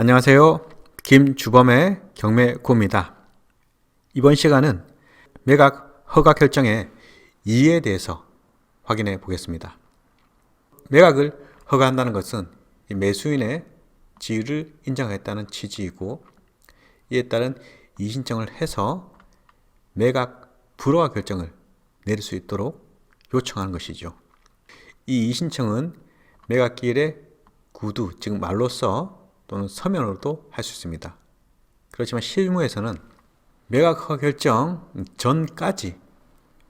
안녕하세요. 김주범의 경매구입니다. 이번 시간은 매각 허가 결정의 이의에 대해서 확인해 보겠습니다. 매각을 허가한다는 것은 매수인의 지위를 인정하겠다는 취지이고, 이에 따른 이의신청을 해서 매각 불허가 결정을 내릴 수 있도록 요청하는 것이죠. 이 이의신청은 매각기일의 구두, 즉 말로써 또는 서면으로도 할 수 있습니다. 그렇지만 실무에서는 매각 허가 결정 전까지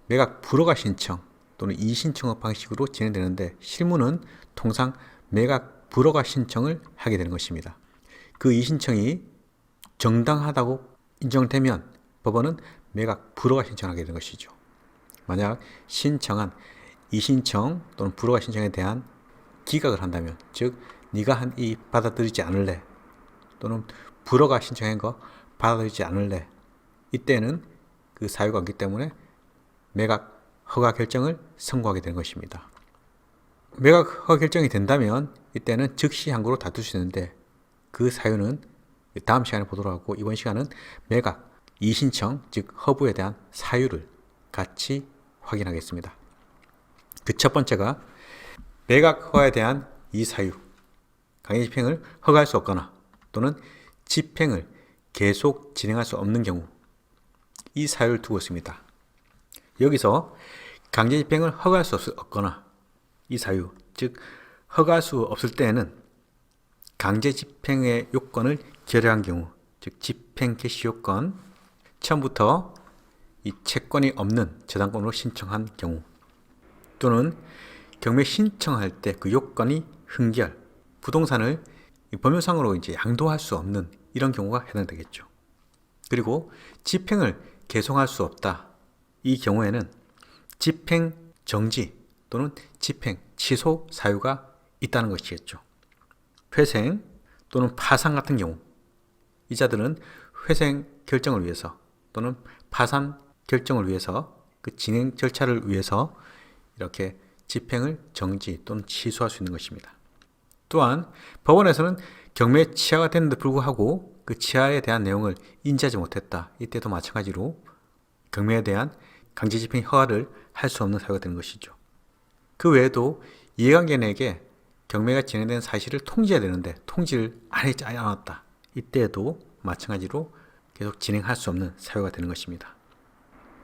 매각 불허가 신청 또는 이의신청 방식으로 진행되는데, 실무는 통상 매각 불허가 신청을 하게 되는 것입니다. 그 이의신청이 정당하다고 인정되면 법원은 매각 불허가 신청하게 되는 것이죠. 만약 신청한 이의신청 또는 불허가 신청에 대한 기각을 한다면, 즉 네가 한 이 받아들이지 않을래, 또는 불허가 신청한 거 받아들이지 않을래, 이때는 그 사유가 없기 때문에 매각 허가 결정을 선고하게 되는 것입니다. 매각 허가 결정이 된다면 이때는 즉시 항고로 다툴 수 있는데, 그 사유는 다음 시간에 보도록 하고, 이번 시간은 매각 이의신청 즉 허부에 대한 사유를 같이 확인하겠습니다. 그 첫 번째가 매각 허가에 대한 이사유, 강제집행을 허가할 수 없거나 또는 집행을 계속 진행할 수 없는 경우, 이 사유를 두고 있습니다. 여기서 강제집행을 허가할 수 없거나 이 사유, 즉 허가할 수 없을 때에는 강제집행의 요건을 결여한 경우, 즉 집행 개시 요건, 처음부터 이 채권이 없는 저당권으로 신청한 경우, 또는 경매 신청할 때 그 요건이 흥결, 부동산을 법률상으로 양도할 수 없는 이런 경우가 해당되겠죠. 그리고 집행을 계속할 수 없다. 이 경우에는 집행 정지 또는 집행 취소 사유가 있다는 것이겠죠. 회생 또는 파산 같은 경우, 이자들은 회생 결정을 위해서 또는 파산 결정을 위해서, 그 진행 절차를 위해서 이렇게 집행을 정지 또는 취소할 수 있는 것입니다. 또한 법원에서는 경매에 취하가 됐는데 불구하고 그 취하에 대한 내용을 인지하지 못했다. 이때도 마찬가지로 경매에 대한 강제집행 허가를 할 수 없는 사유가 되는 것이죠. 그 외에도 이해관계인에게 경매가 진행된 사실을 통지해야 되는데 통지를 안 했지 않았다. 이때도 마찬가지로 계속 진행할 수 없는 사유가 되는 것입니다.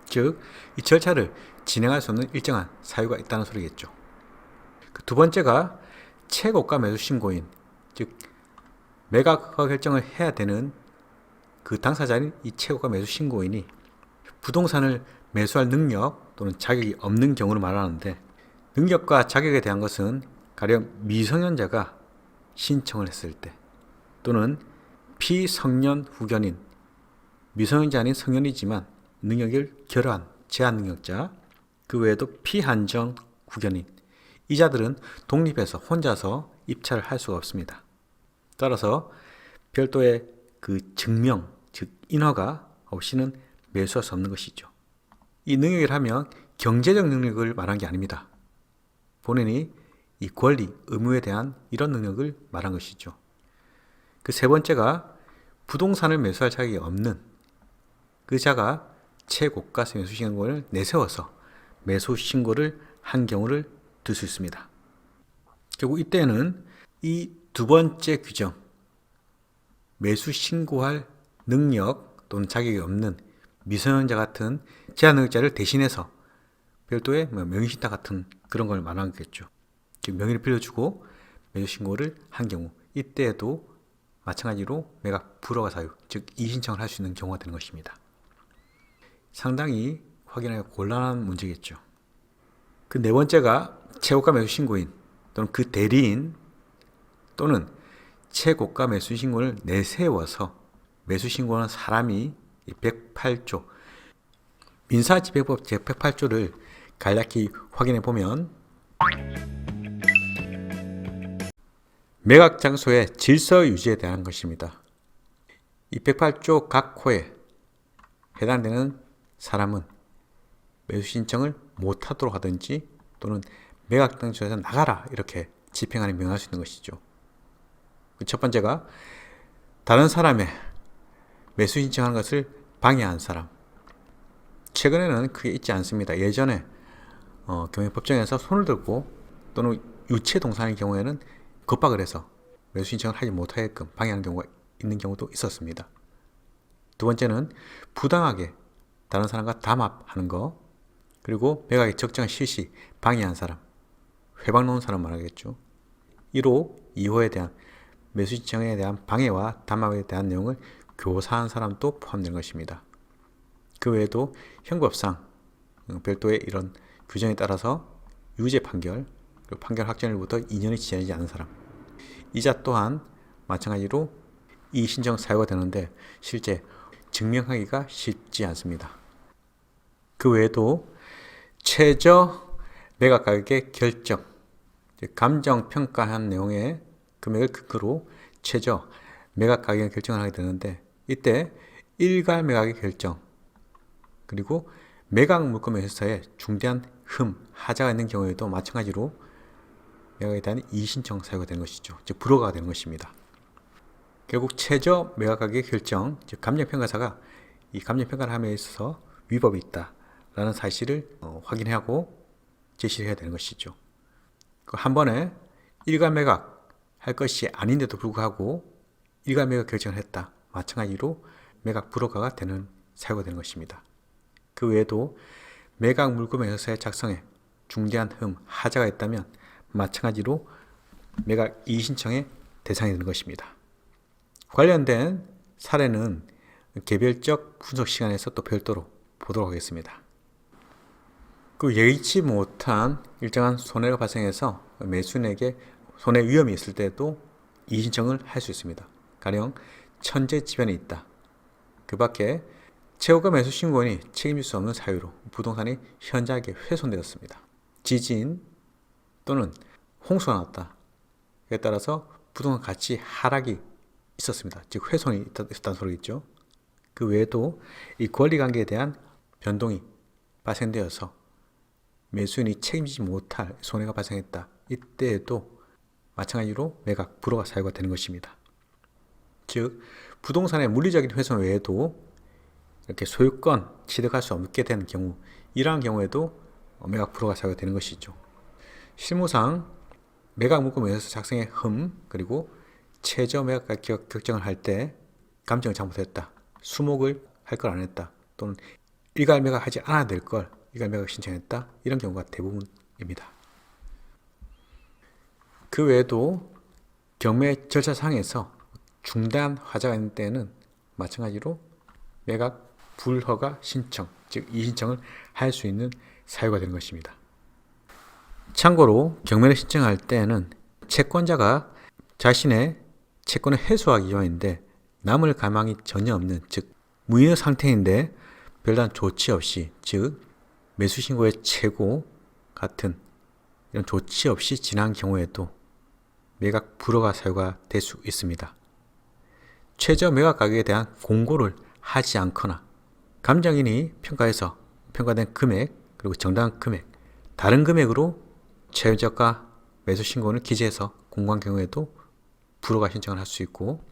즉, 이 절차를 진행할 수 없는 일정한 사유가 있다는 소리겠죠. 그 두 번째가 채고가 매수 신고인, 즉 매각 허가 결정을 해야 되는 그 당사자인 이 채고가 매수 신고인이 부동산을 매수할 능력 또는 자격이 없는 경우를 말하는데, 능력과 자격에 대한 것은 가령 미성년자가 신청을 했을 때, 또는 피성년 후견인, 미성년자 아닌 성년이지만 능력을 결여한 제한 능력자, 그 외에도 피한정 후견인, 이 자들은 독립해서 혼자서 입찰을 할 수가 없습니다. 따라서 별도의 그 증명, 즉 인허가 없이는 매수할 수 없는 것이죠. 이 능력이라 하면 경제적 능력을 말한 게 아닙니다. 본인이 이 권리, 의무에 대한 이런 능력을 말한 것이죠. 그 세 번째가 부동산을 매수할 자격이 없는 그 자가 최고가세 매수 신고를 내세워서 매수 신고를 한 경우를 들 수 있습니다. 결국 이때는 이 두 번째 규정, 매수 신고할 능력 또는 자격이 없는 미성년자 같은 제한 능력자를 대신해서 별도의 명의신탁 같은 그런 걸 말하는 거겠죠. 즉 명의를 빌려주고 매수 신고를 한 경우, 이때에도 마찬가지로 매각 불허가 사유, 즉 이의신청을 할 수 있는 경우가 되는 것입니다. 상당히 확인하기 곤란한 문제겠죠. 그 네 번째가 최고가 매수 신고인 또는 그 대리인, 또는 최고가 매수 신고를 내세워서 매수 신고하는 사람이 108조 민사집행법 제108조를 간략히 확인해 보면, 매각 장소의 질서 유지에 대한 것입니다. 이 108조 각 호에 해당되는 사람은 매수 신청을 못하도록 하든지 또는 매각 장소에서 나가라 이렇게 집행안에 명할 수 있는 것이죠. 첫 번째가 다른 사람의 매수 신청하는 것을 방해한 사람. 최근에는 그게 있지 않습니다. 예전에 경매법정에서 손을 들고 또는 유체 동산의 경우에는 겁박을 해서 매수 신청을 하지 못하게끔 방해하는 경우가 있는 경우도 있었습니다. 두 번째는 부당하게 다른 사람과 담합하는 거, 그리고 매각의 적정한 실시 방해한 사람, 회방 놓은 사람 말하겠죠. 1호, 2호에 대한 매수 신청에 대한 방해와 담합에 대한 내용을 교사한 사람도 포함되는 것입니다. 그 외에도 형법상 별도의 이런 규정에 따라서 유죄 판결, 그리고 판결 확정일부터 2년이 지나지 않은 사람, 이자 또한 마찬가지로 이 신청 사유가 되는데 실제 증명하기가 쉽지 않습니다. 그 외에도 최저 매각 가격의 결정, 감정 평가한 내용의 금액을 근거로 최저 매각 가격을 결정을 하게 되는데, 이때 일괄 매각의 결정, 그리고 매각 물건 회사에 중대한 하자가 있는 경우에도 마찬가지로 매각에 대한 이의신청 사유가 되는 것이죠. 즉 불허가 되는 것입니다. 결국 최저 매각 가격의 결정, 즉 감정평가사가 이 감정평가를 함에 있어서 위법이 있다라는 사실을 확인하고 제시를 해야 되는 것이죠. 한 번에 일괄 매각 할 것이 아닌데도 불구하고 일괄 매각 결정을 했다. 마찬가지로 매각 불허가가 되는 사유가 되는 것입니다. 그 외에도 매각 물건 회사의 작성에 중대한 하자가 있다면 마찬가지로 매각 이의신청의 대상이 되는 것입니다. 관련된 사례는 개별적 분석 시간에서 또 별도로 보도록 하겠습니다. 그 예의치 못한 일정한 손해가 발생해서 매수인에게 손해 위험이 있을 때도 이의신청을 할 수 있습니다. 가령 천재지변이 있다. 그 밖에 채무가 매수 신고인이 책임질 수 없는 사유로 부동산이 현저하게 훼손되었습니다. 지진 또는 홍수가 났다. 그에 따라서 부동산 가치 하락이 있었습니다. 즉 훼손이 있었다는 소리겠죠. 그 외에도 이 권리관계에 대한 변동이 발생되어서 매수인이 책임지지 못할 손해가 발생했다. 이때에도 마찬가지로 매각 불허가 사유가 되는 것입니다. 즉 부동산의 물리적인 훼손 외에도 이렇게 소유권 취득할 수 없게 되는 경우, 이러한 경우에도 매각 불허가 사유가 되는 것이죠. 실무상 매각 물건 회사 작성의 그리고 최저 매각 가격 결정을 할 때 감정을 잘못했다, 수목을 할 걸 안 했다, 또는 일괄 매각하지 않아야 될 걸 일괄 매각 신청했다, 이런 경우가 대부분입니다. 그 외에도 경매 절차상에서 중대한 하자가 있는 때에는 마찬가지로 매각 불허가 신청, 즉 이의신청을 할 수 있는 사유가 되는 것입니다. 참고로 경매를 신청할 때에는 채권자가 자신의 채권을 해소하기 위함인데 남을 가망이 전혀 없는, 즉 무인의 상태인데 별다른 조치 없이, 즉 매수신고의 최고 같은 이런 조치 없이 지난 경우에도 매각 불허가 사유가 될 수 있습니다. 최저 매각 가격에 대한 공고를 하지 않거나 감정인이 평가해서 평가된 금액 그리고 정당한 금액, 다른 금액으로 최저가 매수 신고를 기재해서 공고한 경우에도 불허가 신청을 할 수 있고,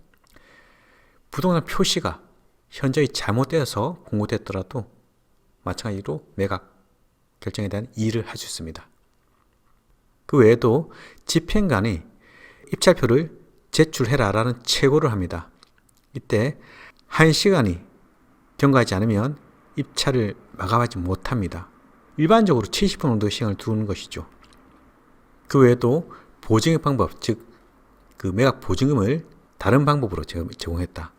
부동산 표시가 현저히 잘못되어서 공고됐더라도 마찬가지로 매각 결정에 대한 이의를 할 수 있습니다. 그 외에도 집행관이 입찰표를 제출해라라는 채고를 합니다. 이때 1시간이 경과하지 않으면 입찰을 마감하지 못합니다. 일반적으로 70분 정도 시간을 두는 것이죠. 그 외에도 보증의 방법, 즉 그 매각 보증금을 다른 방법으로 제공했다.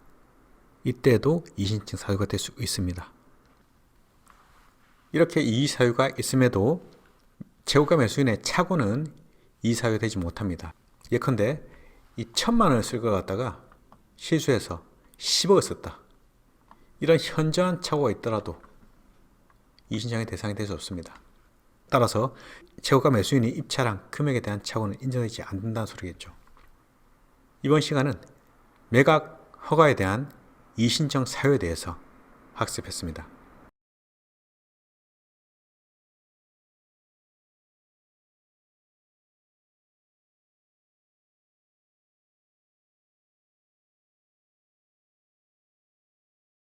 이때도 이의신청 사유가 될 수 있습니다. 이렇게 이의 사유가 있음에도 채무가 매수인의 착오는 이의 사유가 되지 못합니다. 예컨대 이 1,000만 원을 쓸 것 같다가 실수해서 10억을 썼다. 이런 현저한 착오가 있더라도 이의신청의 대상이 될 수 없습니다. 따라서 채무가 매수인이 입찰한 금액에 대한 착오는 인정되지 않는다는 소리겠죠. 이번 시간은 매각 허가에 대한 이의신청 사유에 대해서 학습했습니다.